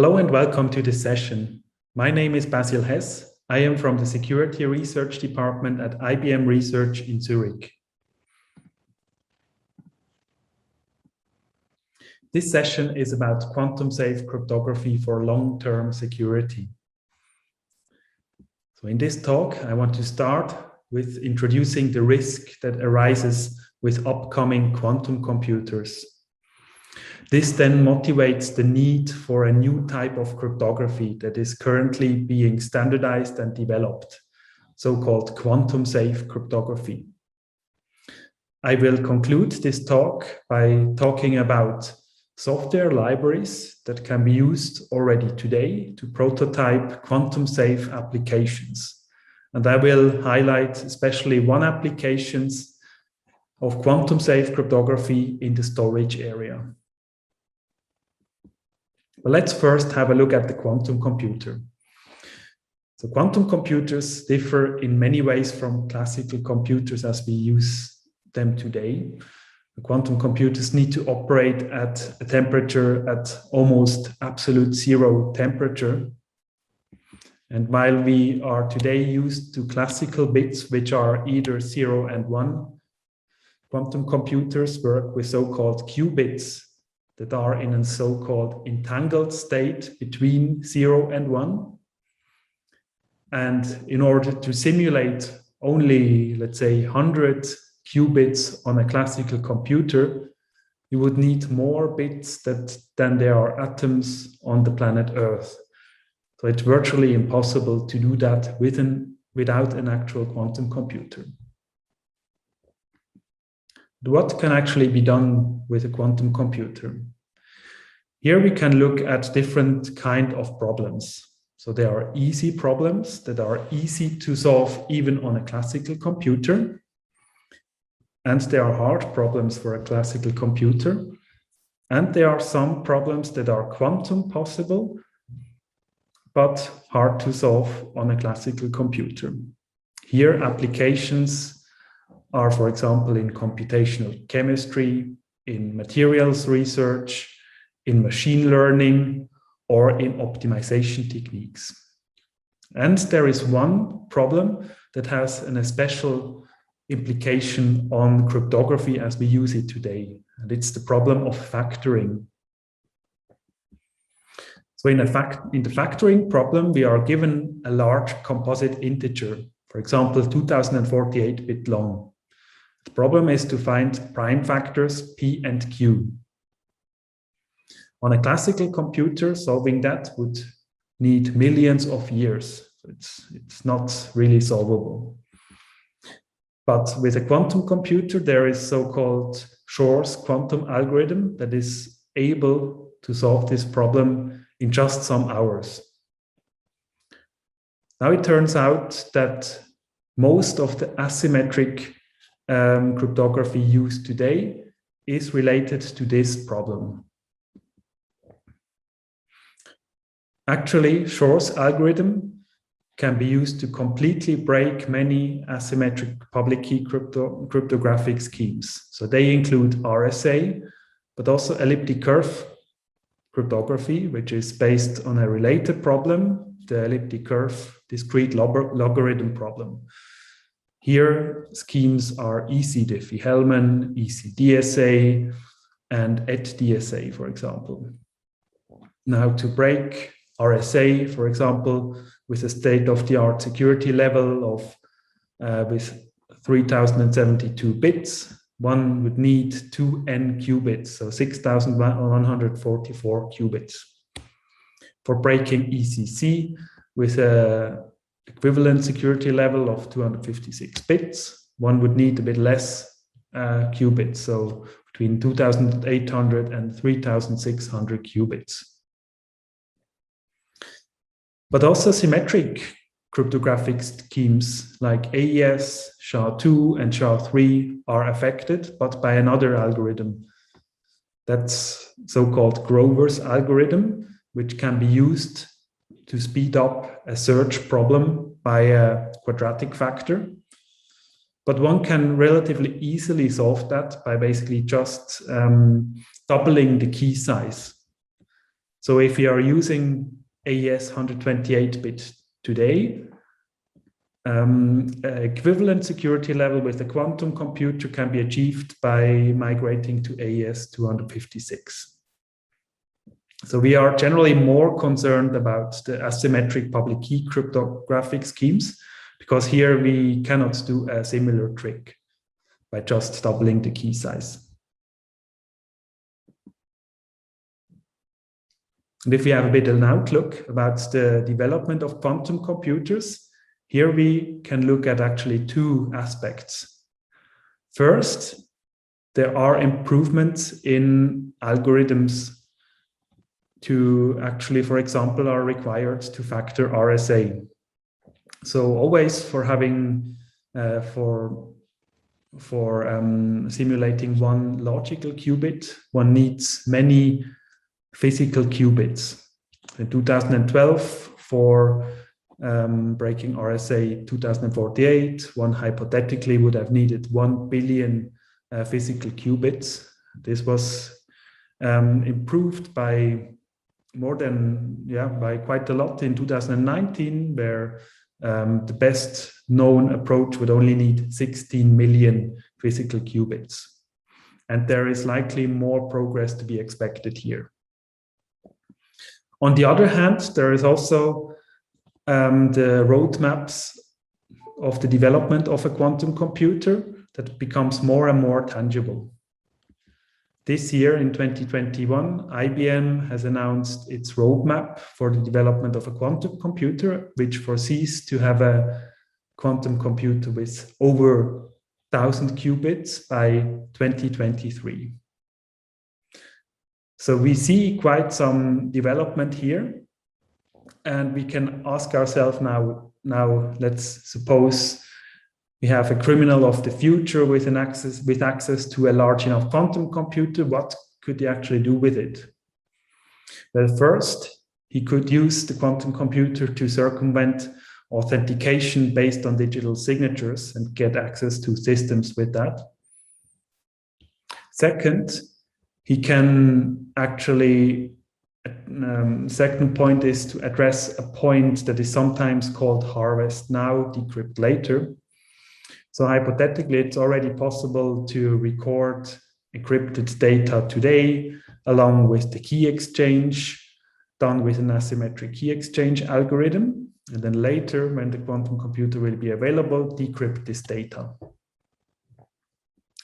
Hello and welcome to this session. My name is Basil Hess. I am from the Security Research Department at IBM Research in Zurich. This session is about quantum-safe cryptography for long-term security. So in this talk, I want to start with introducing the risk that arises with upcoming quantum computers. This then motivates the need for a new type of cryptography that is currently being standardized and developed, so-called quantum-safe cryptography. I will conclude this talk by talking about software libraries that can be used already today to prototype quantum-safe applications. And I will highlight especially one application of quantum-safe cryptography in the storage area. But let's first have a look at the quantum computer. So quantum computers differ in many ways from classical computers as we use them today. The quantum computers need to operate at a temperature at almost absolute zero temperature. And while we are today used to classical bits, which are either 0 and 1, quantum computers work with so-called qubits that are in a so-called entangled state between 0 and 1. And in order to simulate only, let's say, 100 qubits on a classical computer, you would need more bits than there are atoms on the planet Earth. So it's virtually impossible to do that without an actual quantum computer. What can actually be done with a quantum computer? Here we can look at different kinds of problems. So there are easy problems that are easy to solve even on a classical computer. And there are hard problems for a classical computer. And there are some problems that are quantum possible, but hard to solve on a classical computer. Here applications are, for example, in computational chemistry, in materials research, in machine learning, or in optimization techniques. And there is one problem that has an special implication on cryptography as we use it today, and it's the problem of factoring. So in the factoring problem, we are given a large composite integer, for example, 2048 bit long. The problem is to find prime factors P and Q. On a classical computer, solving that would need millions of years. So it's not really solvable. But with a quantum computer, there is so-called Shor's quantum algorithm that is able to solve this problem in just some hours. Now it turns out that most of the asymmetric cryptography used today is related to this problem. Actually, Shor's algorithm can be used to completely break many asymmetric public key cryptographic schemes. So they include RSA, but also elliptic curve cryptography, which is based on a related problem, the elliptic curve discrete logarithm problem. Here, schemes are EC Diffie-Hellman, EC DSA, and ET-DSA, for example. Now, to break RSA, for example, with a state-of-the-art security level of with 3072 bits, one would need 2n qubits, so 6144 qubits. For breaking ECC with an equivalent security level of 256 bits, one would need a bit less qubits, so between 2800 and 3600 qubits. But also symmetric cryptographic schemes like AES, SHA-2, and SHA-3 are affected, but by another algorithm. That's so-called Grover's algorithm, which can be used to speed up a search problem by a quadratic factor. But one can relatively easily solve that by basically just doubling the key size. So if we are using AES 128-bit today, equivalent security level with a quantum computer can be achieved by migrating to AES 256. So we are generally more concerned about the asymmetric public key cryptographic schemes, because here we cannot do a similar trick by just doubling the key size. And if we have a bit of an outlook about the development of quantum computers, here we can look at actually two aspects. First, there are improvements in algorithms to actually, for example, are required to factor RSA. So always for having, simulating one logical qubit, one needs many physical qubits. In 2012, for breaking RSA 2048, one hypothetically would have needed 1 billion physical qubits. This was improved by by quite a lot in 2019, where the best known approach would only need 16 million physical qubits. And there is likely more progress to be expected here. On the other hand, there is also the roadmaps of the development of a quantum computer that becomes more and more tangible. This year, in 2021, IBM has announced its roadmap for the development of a quantum computer, which foresees to have a quantum computer with over 1,000 qubits by 2023. So we see quite some development here, and we can ask ourselves now let's suppose we have a criminal of the future with access to a large enough quantum computer. What could he actually do with it? Well, first, he could use the quantum computer to circumvent authentication based on digital signatures and get access to systems with that. Second, he can actually, second point is to address a point that is sometimes called harvest now, decrypt later. So hypothetically, it's already possible to record encrypted data today, along with the key exchange, done with an asymmetric key exchange algorithm. And then later, when the quantum computer will be available, decrypt this data.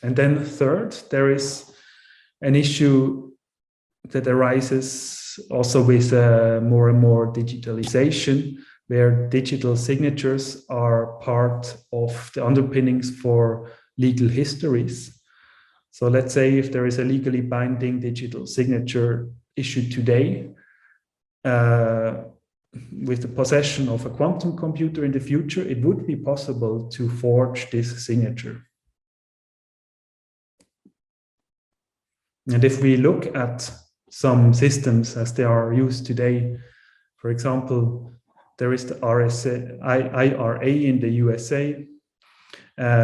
And then third, there is an issue that arises also with more and more digitalization, where digital signatures are part of the underpinnings for legal histories. So let's say if there is a legally binding digital signature issued today, with the possession of a quantum computer in the future, it would be possible to forge this signature. And if we look at some systems as they are used today, for example, there is the IRA in the USA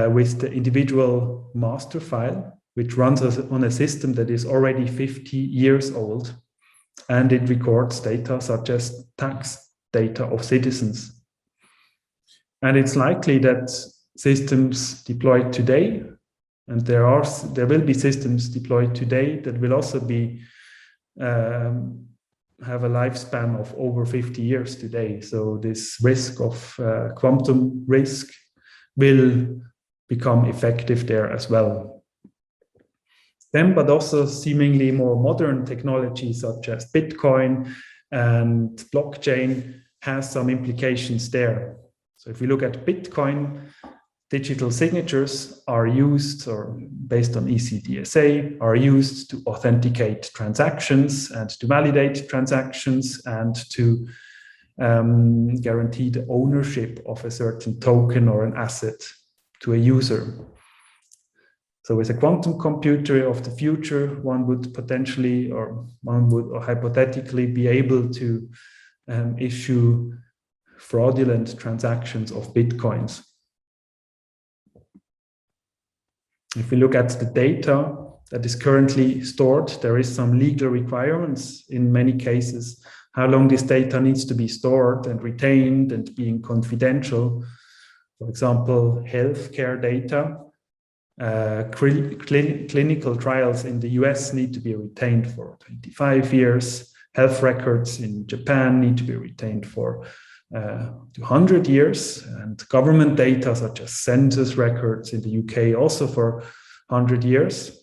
with the individual master file, which runs on a system that is already 50 years old, and it records data such as tax data of citizens. And it's likely that systems deployed today, and there will be systems deployed today that will also be have a lifespan of over 50 years today. So this risk of quantum risk will become effective there as well. Then, but also seemingly more modern technology such as Bitcoin and blockchain has some implications there. So if we look at Bitcoin, digital signatures are used, or based on ECDSA, are used to authenticate transactions and to validate transactions and to guarantee the ownership of a certain token or an asset to a user. So with a quantum computer of the future, one would potentially, or one would hypothetically be able to issue fraudulent transactions of Bitcoins. If we look at the data that is currently stored. There is some legal requirements in many cases, how long this data needs to be stored and retained and being confidential. For example, healthcare data, clinical trials in the US need to be retained for 25 years. Health records in Japan need to be retained for 200 years, and government data such as census records in the UK also for 100 years.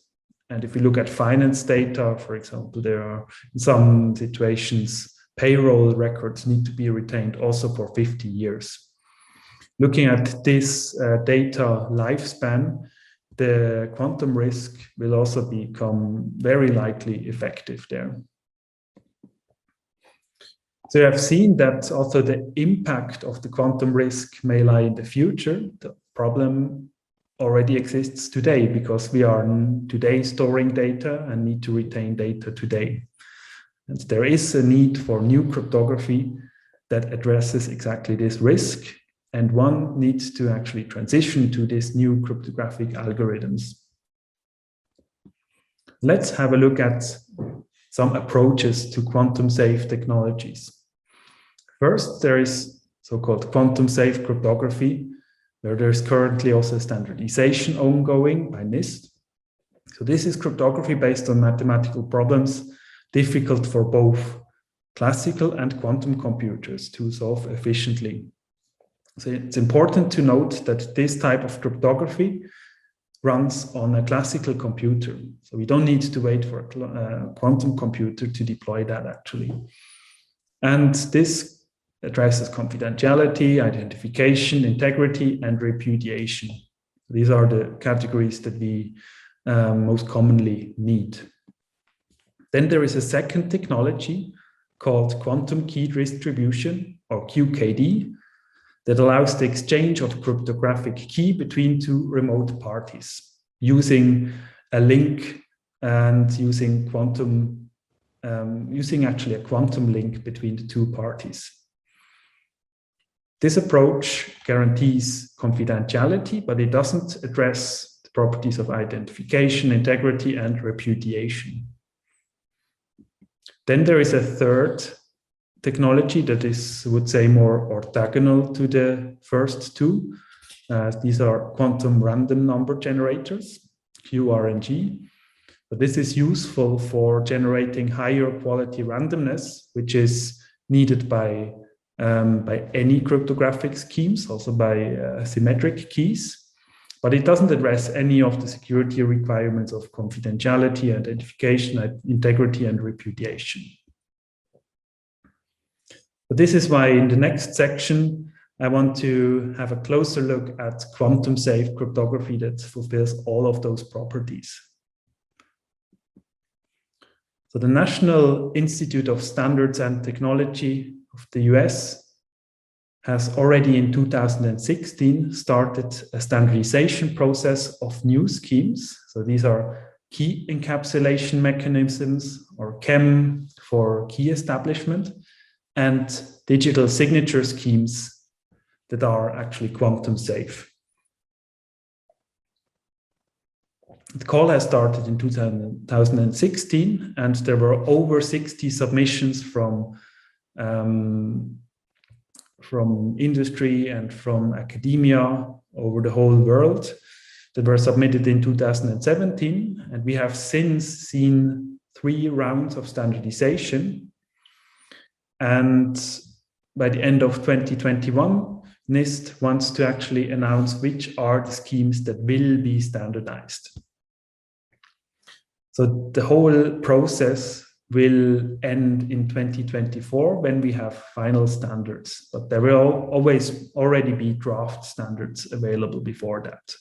And if we look at finance data, for example, there are in some situations payroll records need to be retained also for 50 years. Looking at this data lifespan, the quantum risk will also become very likely effective there. So you have seen that also the impact of the quantum risk may lie in the future. The problem already exists today because we are today storing data and need to retain data today. And there is a need for new cryptography that addresses exactly this risk. And one needs to actually transition to these new cryptographic algorithms. Let's have a look at some approaches to quantum safe technologies. First, there is so-called quantum safe cryptography, where there's currently also standardization ongoing by NIST. So this is cryptography based on mathematical problems, difficult for both classical and quantum computers to solve efficiently. So it's important to note that this type of cryptography runs on a classical computer. So we don't need to wait for a quantum computer to deploy that actually. And this addresses confidentiality, identification, integrity, and repudiation. These are the categories that we most commonly need. Then there is a second technology called quantum key distribution, or QKD, that allows the exchange of cryptographic key between two remote parties using a link and using actually a quantum link between the two parties. This approach guarantees confidentiality, but it doesn't address the properties of identification, integrity, and repudiation. Then there is a third technology that is, I would say, more orthogonal to the first two. These are quantum random number generators, QRNG. But this is useful for generating higher quality randomness, which is needed by any cryptographic schemes, also by symmetric keys. But it doesn't address any of the security requirements of confidentiality, identification, integrity, and repudiation. But this is why in the next section, I want to have a closer look at quantum safe cryptography that fulfills all of those properties. So the National Institute of Standards and Technology of the US has already in 2016 started a standardization process of new schemes. So these are key encapsulation mechanisms, or KEM for key establishment, and digital signature schemes that are actually quantum safe. The call has started in 2016, and there were over 60 submissions from industry and from academia over the whole world that were submitted in 2017. And we have since seen 3 rounds of standardization. And by the end of 2021, NIST wants to actually announce which are the schemes that will be standardized. So the whole process will end in 2024 when we have final standards, but there will always already be draft standards available before that.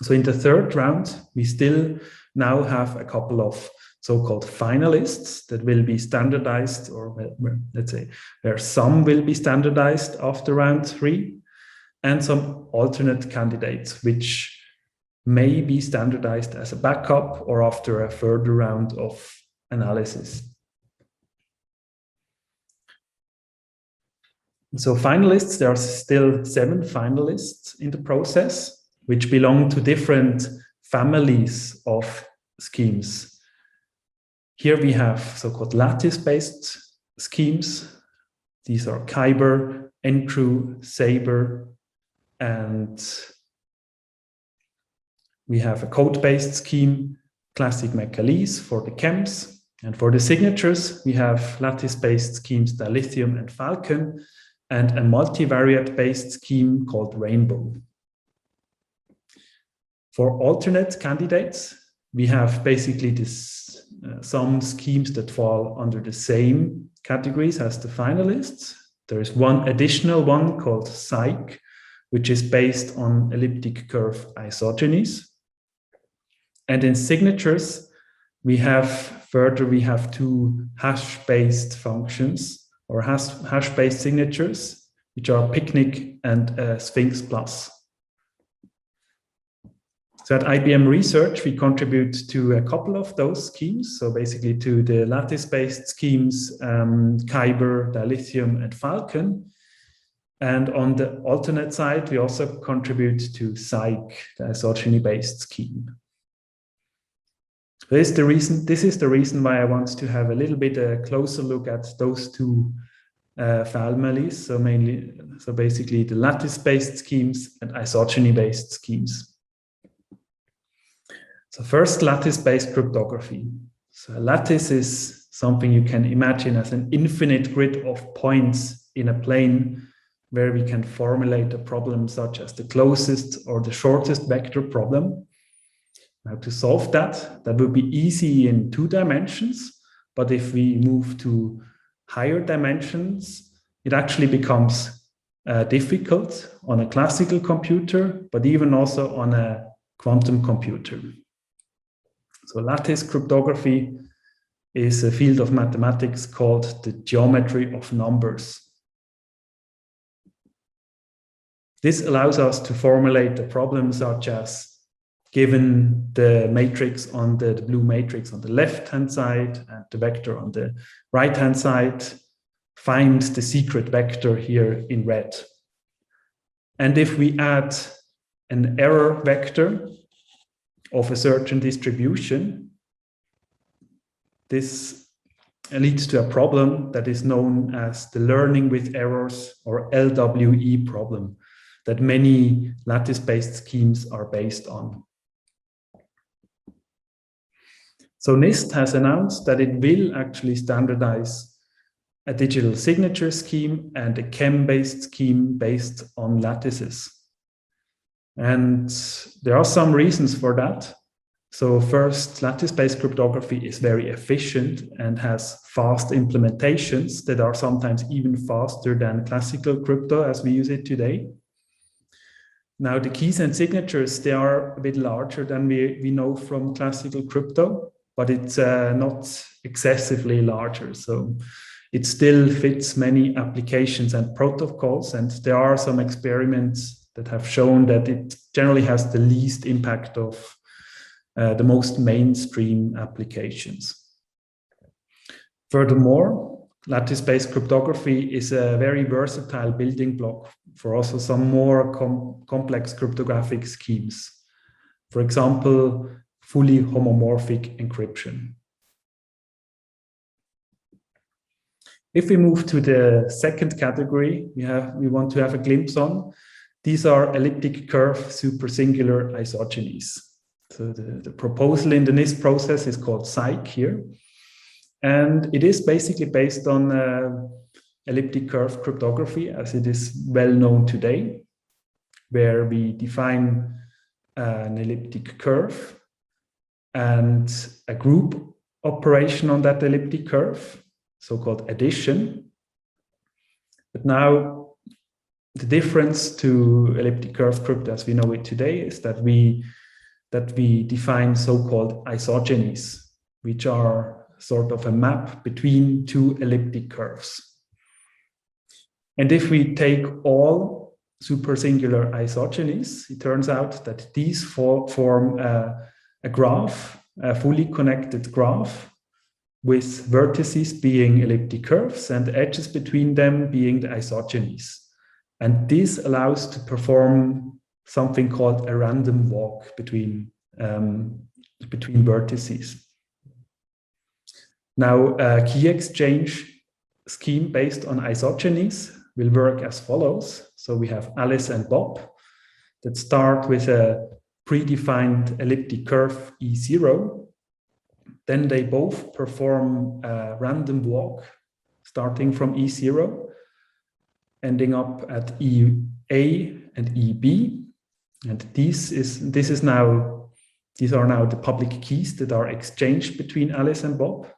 So in the third round, we still now have a couple of so-called finalists that will be standardized, or let's say where some will be standardized after round 3, and some alternate candidates which may be standardized as a backup or after a further round of analysis. So finalists, there are still 7 finalists in the process. which belong to different families of schemes. Here we have so-called lattice-based schemes. These are Kyber, Entrue, Saber, and we have a code-based scheme, classic McAleese for the chems. And for the signatures, we have lattice-based schemes, dilithium and Falcon, and a multivariate-based scheme called Rainbow. For alternate candidates, we have basically this, some schemes that fall under the same categories as the finalists. There is one additional one called Psych, which is based on elliptic curve isogenies. And in signatures, we have two hash-based functions or hash-based signatures, which are Picnic and Sphinx Plus. So at IBM Research, we contribute to a couple of those schemes. So basically to the lattice-based schemes, Kyber, Dilithium, and Falcon. And on the alternate side, we also contribute to Psych, the isogeny-based scheme. This is the reason why I want to have a little bit a closer look at those two families. So basically the lattice-based schemes and isogeny-based schemes. So first, lattice-based cryptography. So a lattice is something you can imagine as an infinite grid of points in a plane where we can formulate a problem such as the closest or the shortest vector problem. Now to solve that would be easy in 2 dimensions, but if we move to higher dimensions, it actually becomes difficult on a classical computer, but even also on a quantum computer. So lattice cryptography is a field of mathematics called the geometry of numbers. This allows us to formulate a problem such as, given the matrix on the blue matrix on the left-hand side and the vector on the right-hand side, find the secret vector here in red. And if we add an error vector of a certain distribution, this leads to a problem that is known as the learning with errors, or LWE problem, that many lattice-based schemes are based on. So NIST has announced that it will actually standardize a digital signature scheme and a chem-based scheme based on lattices. And there are some reasons for that. So first, lattice-based cryptography is very efficient and has fast implementations that are sometimes even faster than classical crypto as we use it today. Now, the keys and signatures, they are a bit larger than we know from classical crypto, but it's not excessively larger. So it still fits many applications and protocols. And there are some experiments that have shown that it generally has the least impact of the most mainstream applications. Furthermore, lattice-based cryptography is a very versatile building block for also some more complex cryptographic schemes. For example, fully homomorphic encryption. If we move to the second category we want to have a glimpse on, these are elliptic curve supersingular isogenies. So the proposal in the NIST process is called Psych here. And it is basically based on elliptic curve cryptography as it is well known today, where we define an elliptic curve and a group operation on that elliptic curve, so-called addition. But now the difference to elliptic curve crypto as we know it today is that we define so-called isogenies, which are sort of a map between two elliptic curves. And if we take all supersingular isogenies, it turns out that these form a graph, a fully connected graph, with vertices being elliptic curves and edges between them being the isogenies. And this allows to perform something called a random walk between vertices. Now, a key exchange scheme based on isogenies will work as follows. So we have Alice and Bob that start with a predefined elliptic curve E0. Then they both perform a random walk starting from E0, ending up at EA and EB. And these are now the public keys that are exchanged between Alice and Bob.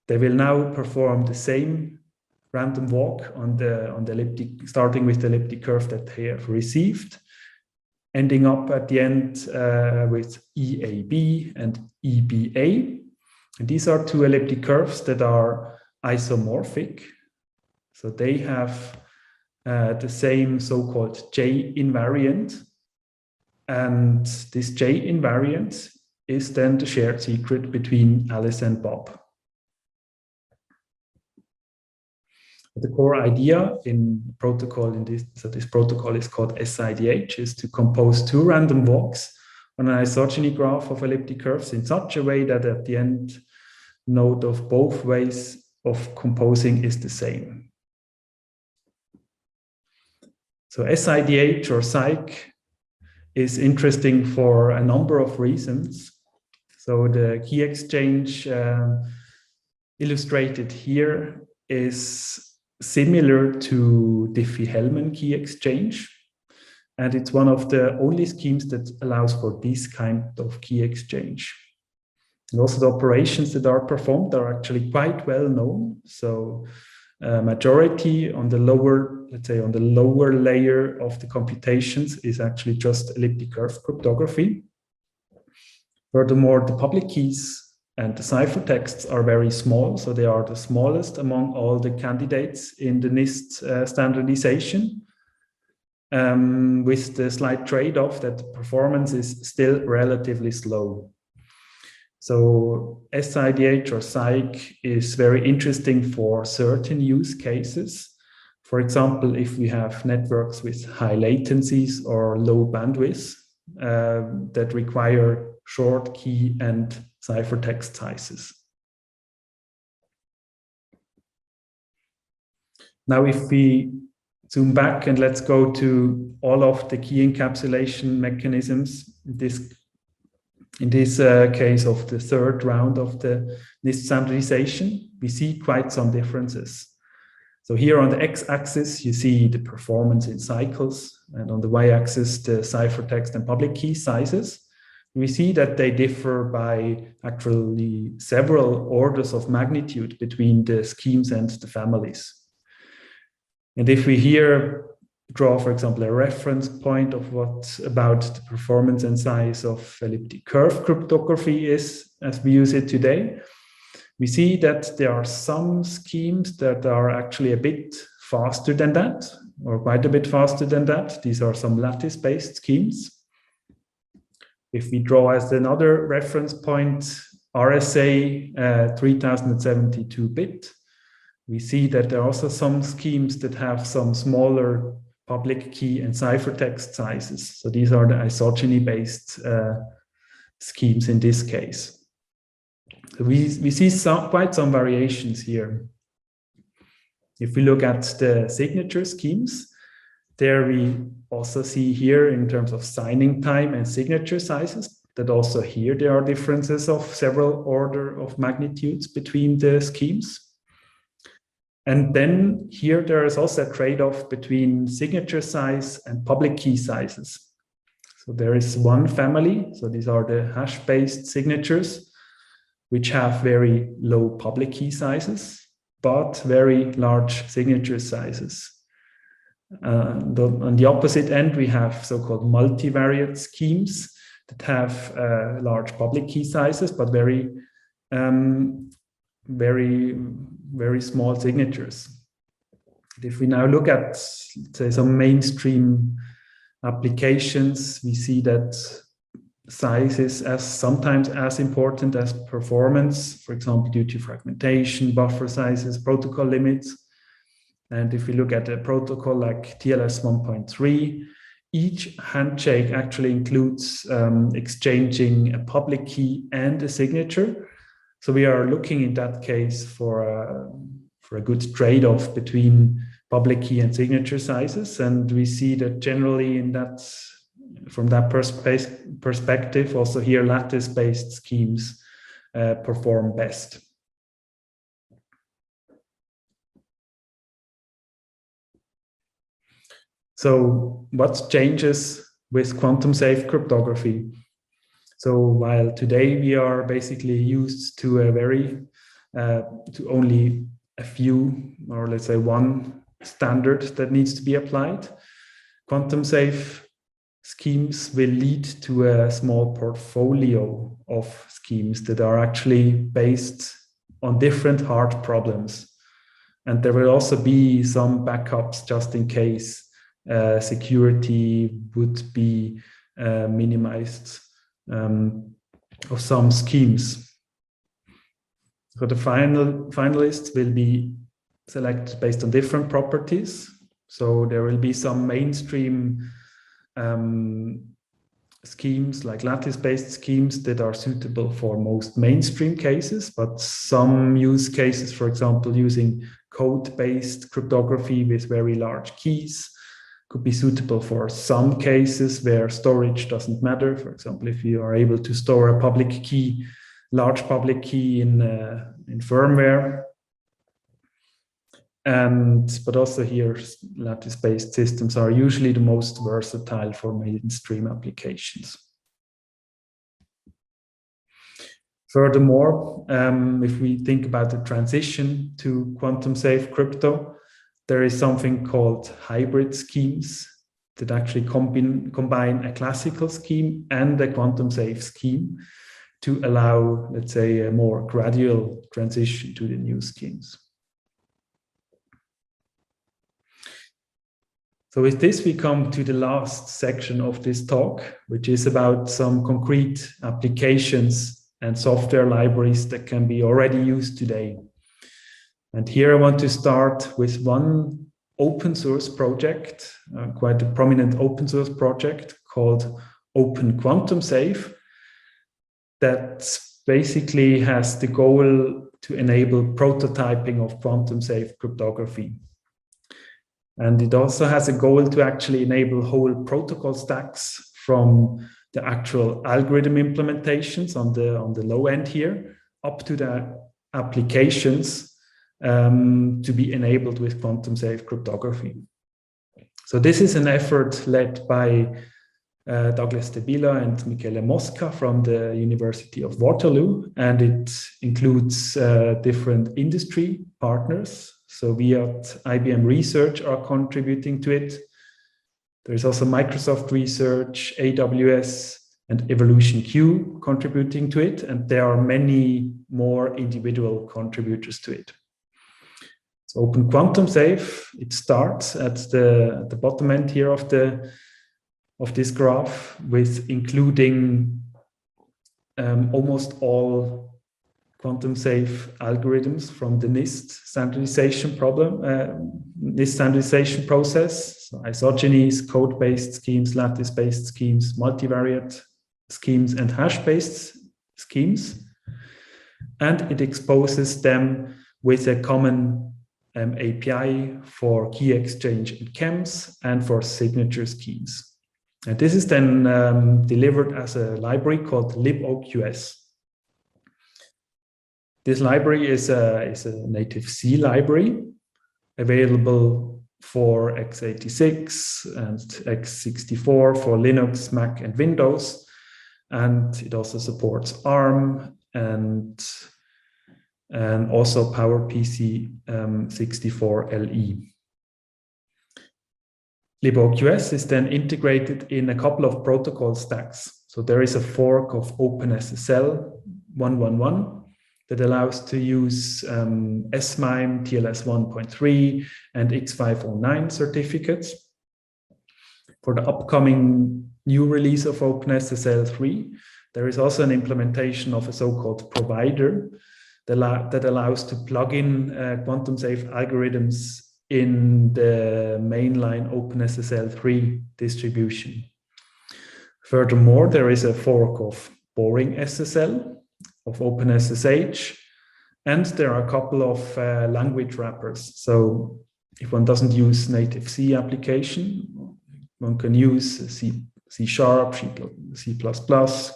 They will now perform the same random walk on the elliptic, starting with the elliptic curve that they have received, ending up at the end with EAB and EBA. And these are two elliptic curves that are isomorphic. So they have the same so-called J invariant. And this J invariant is then the shared secret between Alice and Bob. The core idea in protocol this protocol is called SIDH, is to compose two random walks on an isogeny graph of elliptic curves in such a way that at the end node of both ways of composing is the same. So SIDH or Psych is interesting for a number of reasons. So the key exchange illustrated here is similar to Diffie-Hellman key exchange. And it's one of the only schemes that allows for this kind of key exchange. And also the operations that are performed are actually quite well known. So majority on the lower, let's say on the lower layer of the computations is actually just elliptic curve cryptography. Furthermore, the public keys and the ciphertexts are very small, so they are the smallest among all the candidates in the NIST standardization, with the slight trade-off that the performance is still relatively slow. So SIDH or Psych is very interesting for certain use cases. For example, if we have networks with high latencies or low bandwidth that require short key and ciphertext sizes. Now, if we zoom back and let's go to all of the key encapsulation mechanisms, in this case of the third round of the NIST standardization, we see quite some differences. So here on the x-axis, you see the performance in cycles, and on the y-axis, the ciphertext and public key sizes. We see that they differ by actually several orders of magnitude between the schemes and the families. And if we here draw, for example, a reference point of what about the performance and size of elliptic curve cryptography is as we use it today, we see that there are some schemes that are actually a bit faster than that, or quite a bit faster than that. These are some lattice-based schemes. If we draw as another reference point RSA 3072-bit, we see that there are also some schemes that have some smaller public key and ciphertext sizes. So these are the isogeny-based schemes in this case. So we see quite some variations here. If we look at the signature schemes, there we also see here in terms of signing time and signature sizes, that also here there are differences of several order of magnitudes between the schemes. And then here there is also a trade-off between signature size and public key sizes. So there is one family, so these are the hash-based signatures, which have very low public key sizes, but very large signature sizes. On the opposite end, we have so-called multivariate schemes that have large public key sizes, but very small signatures. If we now look at, say, some mainstream applications, we see that size is sometimes as important as performance, for example, due to fragmentation, buffer sizes, protocol limits. And if we look at a protocol like TLS 1.3, each handshake actually includes exchanging a public key and a signature. So we are looking in that case for a good trade-off between public key and signature sizes. And we see that generally from that perspective, also here lattice-based schemes perform best. So what changes with quantum-safe cryptography? So while today we are basically used to to only a few, or let's say one standard that needs to be applied, quantum-safe schemes will lead to a small portfolio of schemes that are actually based on different hard problems. And there will also be some backups just in case security would be minimized of some schemes. So the finalists will be selected based on different properties. So there will be some mainstream schemes like lattice-based schemes that are suitable for most mainstream cases, but some use cases, for example, using code-based cryptography with very large keys, could be suitable for some cases where storage doesn't matter. For example, if you are able to store a public key, large public key in firmware. But also here, lattice-based systems are usually the most versatile for mainstream applications. Furthermore, if we think about the transition to quantum-safe crypto, there is something called hybrid schemes that actually combine a classical scheme and a quantum-safe scheme to allow, let's say, a more gradual transition to the new schemes. So with this, we come to the last section of this talk, which is about some concrete applications and software libraries that can be already used today. And here I want to start with one open source project, quite a prominent open source project called Open Quantum Safe, that basically has the goal to enable prototyping of quantum safe cryptography. And it also has a goal to actually enable whole protocol stacks from the actual algorithm implementations on the low end here up to the applications to be enabled with quantum safe cryptography. So this is an effort led by Douglas Debila and Michele Mosca from the University of Waterloo, and it includes different industry partners. So we at IBM Research are contributing to it. There's also Microsoft Research, AWS, and EvolutionQ contributing to it, and there are many more individual contributors to it. So Open Quantum Safe, it starts at the bottom end here of this graph with including almost all quantum safe algorithms from the NIST standardization process. So isogenies, code-based schemes, lattice-based schemes, multivariate schemes, and hash-based schemes. And it exposes them with a common API for key exchange and chems and for signature schemes. And this is then delivered as a library called liboqs. This library is a native C library available for x86 and x64 for Linux, Mac, and Windows. And it also supports ARM and also PowerPC 64LE. liboqs is then integrated in a couple of protocol stacks. So there is a fork of OpenSSL 111 that allows to use SMIME, TLS 1.3, and X509 certificates. For the upcoming new release of OpenSSL 3, there is also an implementation of a so-called provider that allows to plug in quantum-safe algorithms in the mainline OpenSSL3 distribution. Furthermore, there is a fork of boring SSL, of OpenSSH, and there are a couple of language wrappers. So if one doesn't use native C application, one can use C#, C++,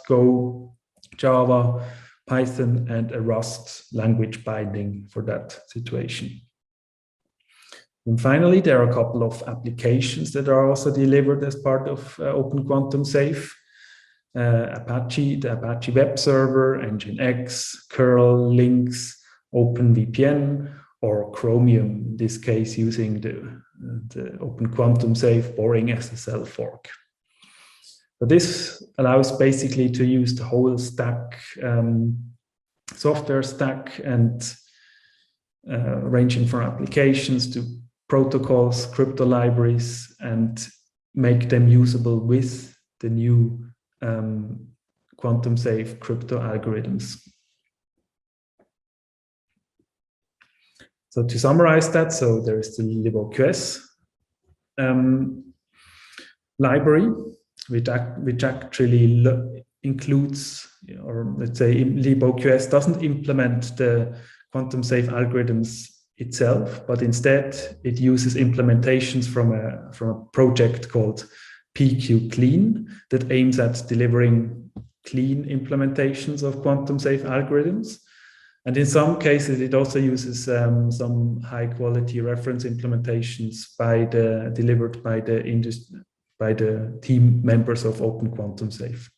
Go, Java, Python, and a Rust language binding for that situation. And finally, there are a couple of applications that are also delivered as part of Open Quantum Safe. Apache, the Apache web server, Nginx, curl, Lynx, OpenVPN, or Chromium, in this case using the Open Quantum Safe boring SSL fork. So this allows basically to use the whole stack, software stack, and ranging from applications to protocols, crypto libraries, and make them usable with the new quantum safe crypto algorithms. So to summarize that, so there is the libOQS library, which actually includes, or let's say libOQS doesn't implement the quantum safe algorithms itself, but instead it uses implementations from a project called PQ-Clean that aims at delivering clean implementations of quantum safe algorithms. And in some cases, it also uses some high quality reference implementations delivered by the team members of Open Quantum Safe.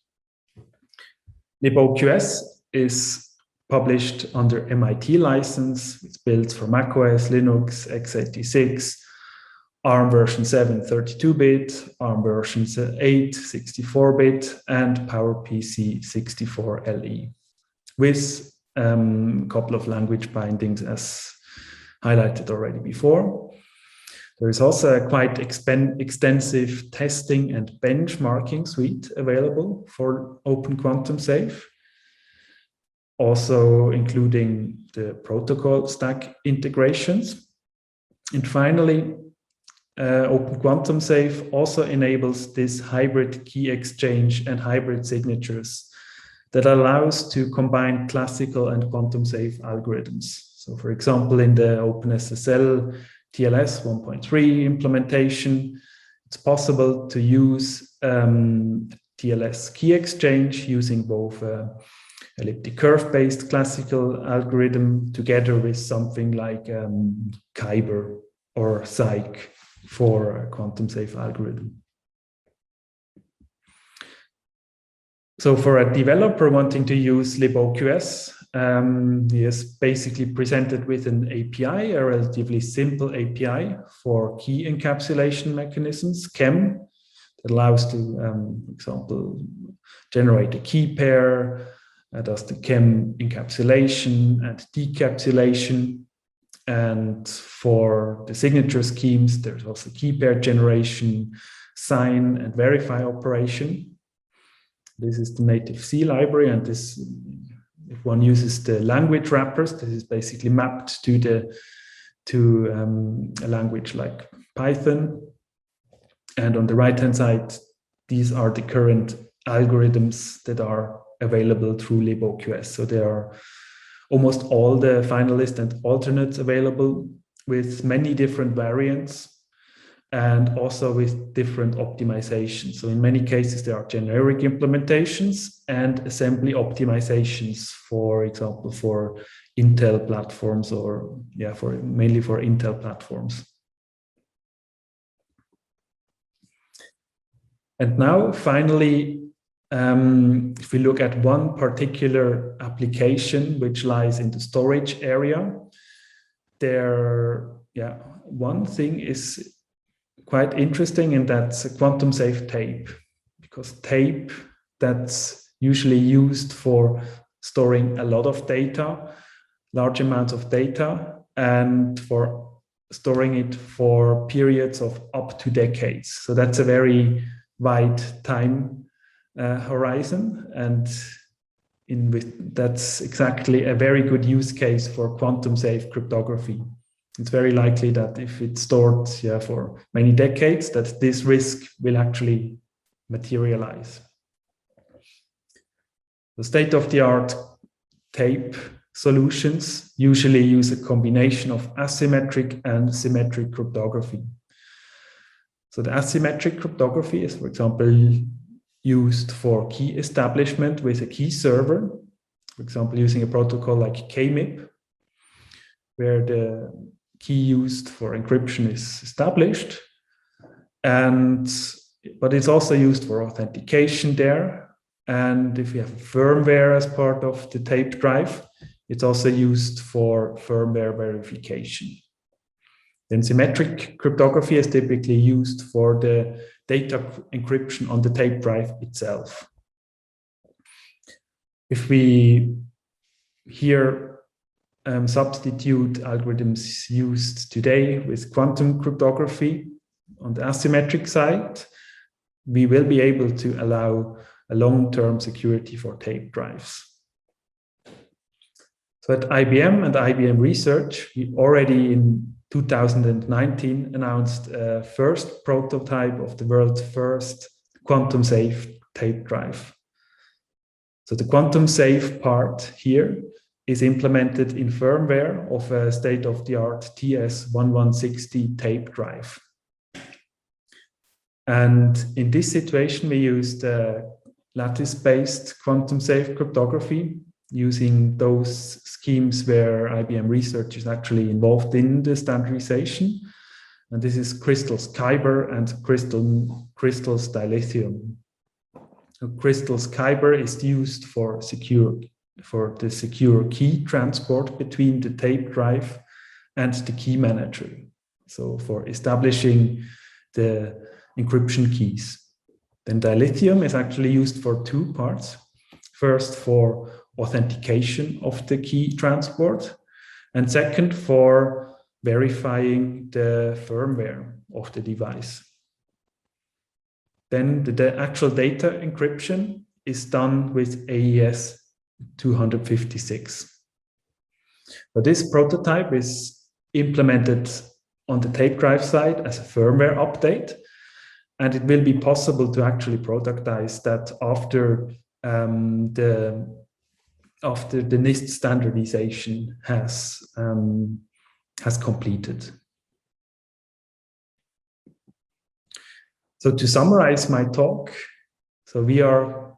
libOQS is published under MIT license. It's built for macOS, Linux, x86, ARM version 7, 32-bit, ARM version 8, 64-bit, and PowerPC 64LE, with a couple of language bindings as highlighted already before. There is also a quite extensive testing and benchmarking suite available for Open Quantum Safe, also including the protocol stack integrations. And finally, Open Quantum Safe also enables this hybrid key exchange and hybrid signatures that allows to combine classical and quantum safe algorithms. So for example, in the OpenSSL TLS 1.3 implementation, it's possible to use TLS key exchange using both elliptic curve-based classical algorithm together with something like Kyber or Cyc for a quantum safe algorithm. So for a developer wanting to use libOQS, he is basically presented with an API, a relatively simple API for key encapsulation mechanisms, KEM, that allows to, for example, generate a key pair, does the KEM encapsulation and decapsulation. And for the signature schemes, there's also key pair generation, sign and verify operation. This is the native C library, and this, if one uses the language wrappers, this is basically mapped to a language like Python. And on the right-hand side, these are the current algorithms that are available through libOQS. So there are almost all the finalists and alternates available with many different variants and also with different optimizations. So in many cases, there are generic implementations and assembly optimizations, for example, for Intel platforms or mainly for Intel platforms. And now finally, if we look at one particular application which lies in the storage area, one thing is quite interesting, and that's a quantum safe tape, because tape that's usually used for storing a lot of data, large amounts of data, and for storing it for periods of up to decades. So that's a very wide time horizon, and that's exactly a very good use case for quantum safe cryptography. It's very likely that if it's stored for many decades, that this risk will actually materialize. The state-of-the-art tape solutions usually use a combination of asymmetric and symmetric cryptography. So the asymmetric cryptography is, for example, used for key establishment with a key server, for example, using a protocol like KMIP, where the key used for encryption is established. But it's also used for authentication there. And if you have firmware as part of the tape drive, it's also used for firmware verification. Then symmetric cryptography is typically used for the data encryption on the tape drive itself. If we here substitute algorithms used today with quantum cryptography on the asymmetric side, we will be able to allow a long-term security for tape drives. So at IBM and IBM Research, we already in 2019 announced a first prototype of the world's first quantum-safe tape drive. So the quantum-safe part here is implemented in firmware of a state-of-the-art TS1160 tape drive. And in this situation, we used lattice-based quantum-safe cryptography, using those schemes where IBM Research is actually involved in the standardization. And this is crystals Kyber and crystals dilithium. So crystals Kyber is used for the secure key transport between the tape drive and the key manager. So for establishing the encryption keys. Then dilithium is actually used for two parts. First, for authentication of the key transport, and second, for verifying the firmware of the device. Then the actual data encryption is done with AES 256. But this prototype is implemented on the tape drive side as a firmware update, and it will be possible to actually productize that after the NIST standardization has completed. So to summarize my talk, so we are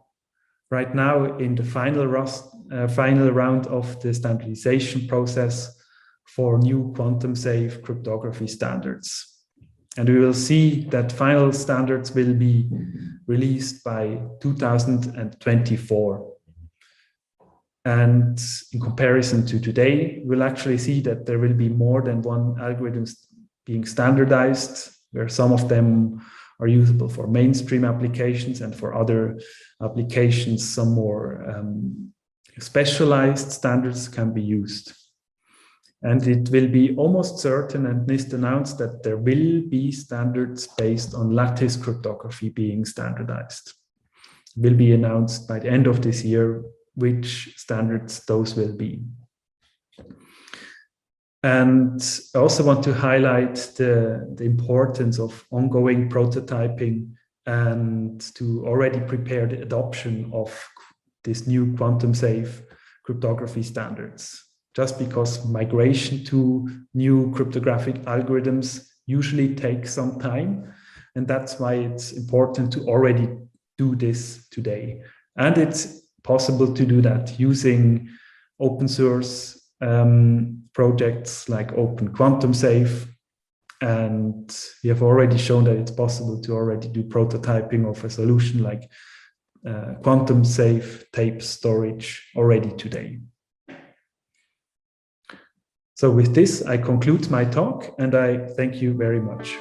right now in the final round of the standardization process for new quantum-safe cryptography standards. And we will see that final standards will be released by 2024. And in comparison to today, we'll actually see that there will be more than one algorithm being standardized, where some of them are usable for mainstream applications, and for other applications, some more specialized standards can be used. And it will be almost certain, and NIST announced that there will be standards based on lattice cryptography being standardized. It will be announced by the end of this year which standards those will be. And I also want to highlight the importance of ongoing prototyping and to already prepare the adoption of this new quantum-safe cryptography standards. Just because migration to new cryptographic algorithms usually takes some time, and that's why it's important to already do this today. And it's possible to do that using open source projects like Open Quantum Safe, and we have already shown that it's possible to already do prototyping of a solution like quantum safe tape storage already today. So with this, I conclude my talk, and I thank you very much.